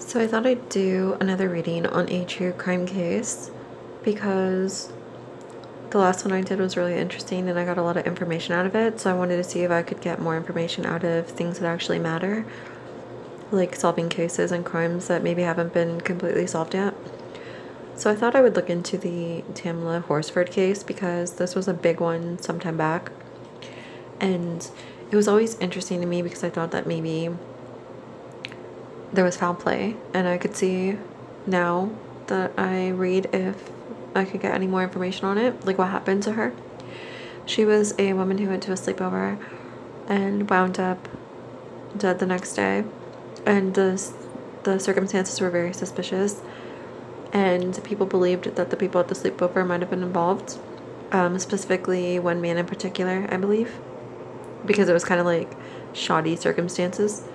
So I thought I'd do another reading on a true crime case because the last one I did was really interesting and I got a lot of information out of it. So I wanted to see if I could get more information out of things that actually matter, like solving cases and crimes that maybe haven't been completely solved yet. So I thought I would look into the Tamla Horsford case because this was a big one some time back. And it was always interesting to me because I thought that maybe there was foul play, and I could see now that I read if I could get any more information on it, like what happened to her. She was a woman who went to a sleepover and wound up dead the next day, and the circumstances were very suspicious, and people believed that the people at the sleepover might have been involved, specifically one man in particular, I believe, because it was kind of like shoddy circumstances.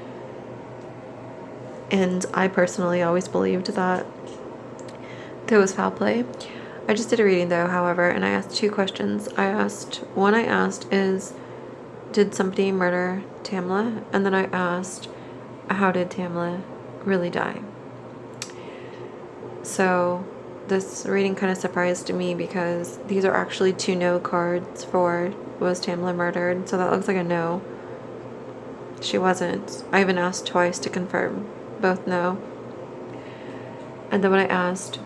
And I personally always believed that there was foul play. I just did a reading though, however, and I asked two questions. One I asked is, did somebody murder Tamla? And then I asked, how did Tamla really die? So this reading kind of surprised me because these are actually two no cards for was Tamla murdered. So that looks like a no. She wasn't. I even asked twice to confirm. Both no. And then when I asked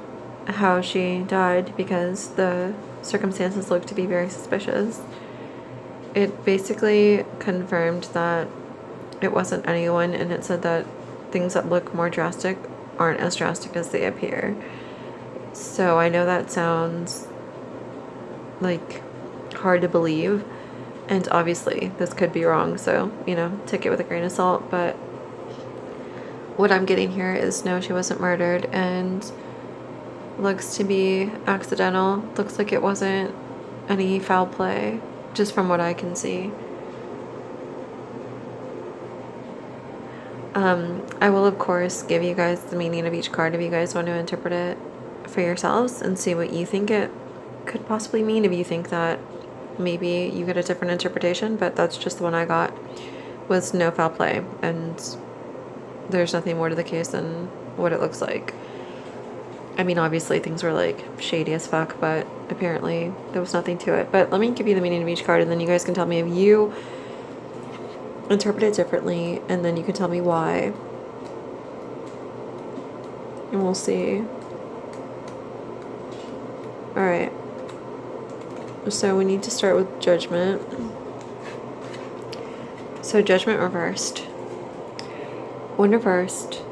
how she died, because the circumstances looked to be very suspicious, it basically confirmed that it wasn't anyone, and it said that things that look more drastic aren't as drastic as they appear. So I know that sounds like hard to believe, and obviously this could be wrong, so take it with a grain of salt, but what I'm getting here is no, she wasn't murdered, and looks to be accidental. Looks like it wasn't any foul play, just from what I can see. I will, of course, give you guys the meaning of each card if you guys want to interpret it for yourselves and see what you think it could possibly mean. If you think that maybe you get a different interpretation, but that's just the one I got, was no foul play, and there's nothing more to the case than what it looks like. I mean, obviously things were like shady as fuck, but apparently there was nothing to it. But let me give you the meaning of each card, and then you guys can tell me if you interpret it differently, and then you can tell me why. And we'll see. Alright. So we need to start with Judgment. So Judgment reversed. When reversed,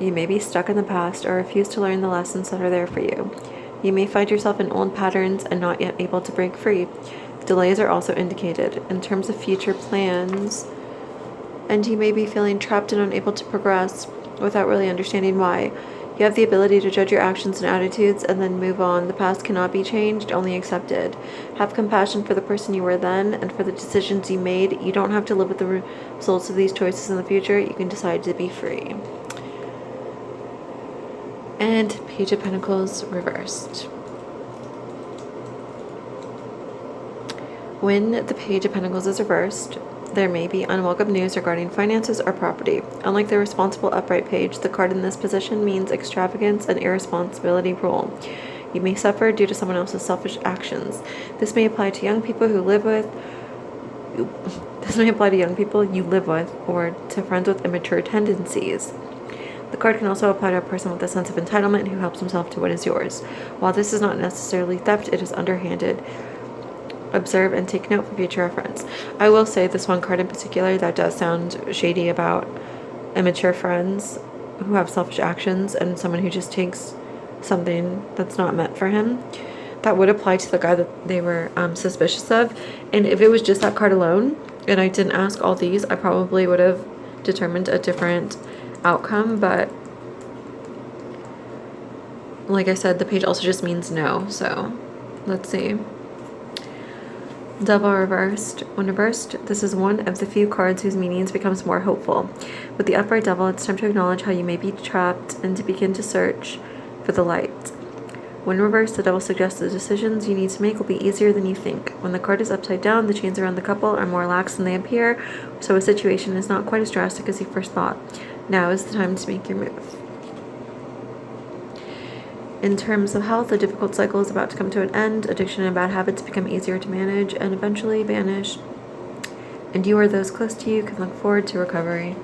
you may be stuck in the past or refuse to learn the lessons that are there for you. You may find yourself in old patterns and not yet able to break free. Delays are also indicated in terms of future plans, and you may be feeling trapped and unable to progress without really understanding why. You have the ability to judge your actions and attitudes and then move on. The past cannot be changed, only accepted. Have compassion for the person you were then and for the decisions you made. You don't have to live with the results of these choices in the future. You can decide to be free. And Page of Pentacles reversed. When the Page of Pentacles is reversed, there may be unwelcome news regarding finances or property. Unlike the responsible upright page, the card in this position means extravagance and irresponsibility rule. You may suffer due to someone else's selfish actions. This may apply to young people you live with, or to friends with immature tendencies. The card can also apply to a person with a sense of entitlement who helps himself to what is yours. While this is not necessarily theft, it is underhanded. Observe and take note for future reference. I will say this one card in particular, that does sound shady about immature friends who have selfish actions and someone who just takes something that's not meant for him. That would apply to the guy that they were suspicious of. And if it was just that card alone and I didn't ask all these, I probably would have determined a different outcome. But like I said, the page also just means no. So let's see. Devil reversed. When reversed, this is one of the few cards whose meanings becomes more hopeful. With the upright devil, it's time to acknowledge how you may be trapped and to begin to search for the light. When reversed, the devil suggests the decisions you need to make will be easier than you think. When the card is upside down, the chains around the couple are more lax than they appear, so a situation is not quite as drastic as you first thought. Now is the time to make your move. In terms of health, a difficult cycle is about to come to an end. Addiction and bad habits become easier to manage and eventually vanish. And you or those close to you can look forward to recovery.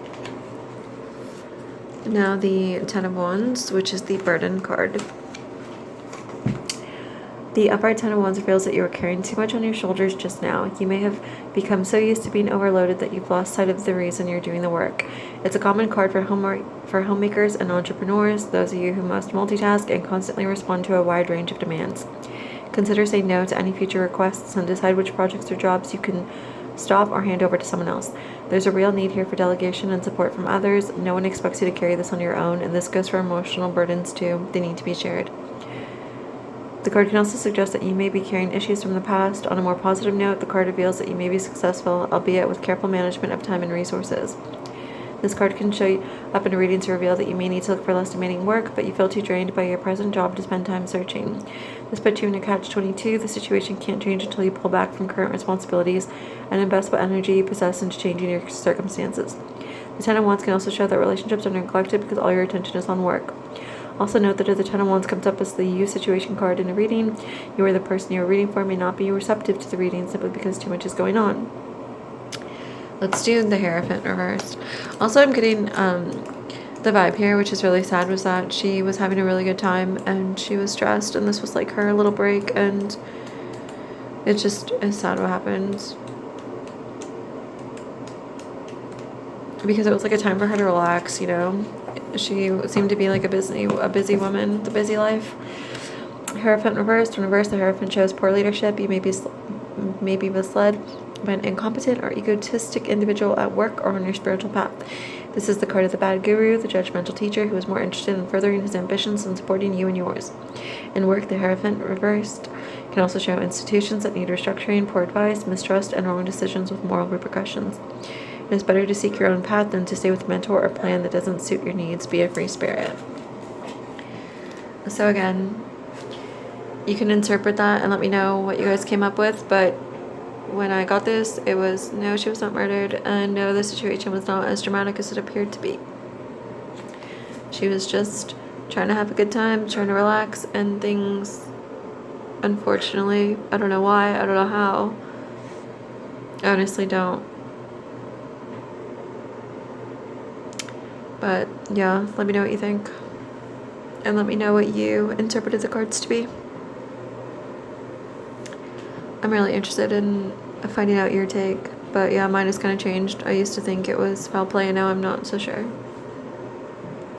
Now the Ten of Wands, which is the burden card. The upright Ten of Wands reveals that you are carrying too much on your shoulders just now. You may have become so used to being overloaded that you've lost sight of the reason you're doing the work. It's a common card for homemakers and entrepreneurs, those of you who must multitask and constantly respond to a wide range of demands. Consider saying no to any future requests and decide which projects or jobs you can stop or hand over to someone else. There's a real need here for delegation and support from others. No one expects you to carry this on your own, and this goes for emotional burdens too. They need to be shared. The card can also suggest that you may be carrying issues from the past. On a more positive note, the card reveals that you may be successful, albeit with careful management of time and resources. This card can show up in a reading to reveal that you may need to look for less demanding work, but you feel too drained by your present job to spend time searching. This puts you in a catch-22. The situation can't change until you pull back from current responsibilities and invest what energy you possess into changing your circumstances. The Ten of Wands can also show that relationships are neglected because all your attention is on work. Also note that if the Ten of Wands comes up as the You situation card in a reading, you or the person you are reading for may not be receptive to the reading simply because too much is going on. Let's do the Hierophant reversed. Also, I'm getting the vibe here, which is really sad, was that she was having a really good time and she was stressed, and this was like her little break, and it just is sad what happens. Because it was like a time for her to relax, you know. She seemed to be like a busy woman with a busy life. Hierophant reversed. In reverse, the Hierophant shows poor leadership. You may be misled by an incompetent or egotistic individual at work or on your spiritual path. This is the card of the bad guru, the judgmental teacher who is more interested in furthering his ambitions than supporting you and yours. In work, the Hierophant reversed can also show institutions that need restructuring, poor advice, mistrust, and wrong decisions with moral repercussions. It is better to seek your own path than to stay with a mentor or plan that doesn't suit your needs. Be a free spirit. So again, you can interpret that and let me know what you guys came up with, but when I got this, it was no, she was not murdered, and no, the situation was not as dramatic as it appeared to be. She was just trying to have a good time, trying to relax, and things, unfortunately, I don't know why, I don't know how, I honestly don't. But yeah, let me know what you think, and let me know what you interpreted the cards to be. I'm really interested in finding out your take, but yeah, mine has kind of changed. I used to think it was foul play, and now I'm not so sure.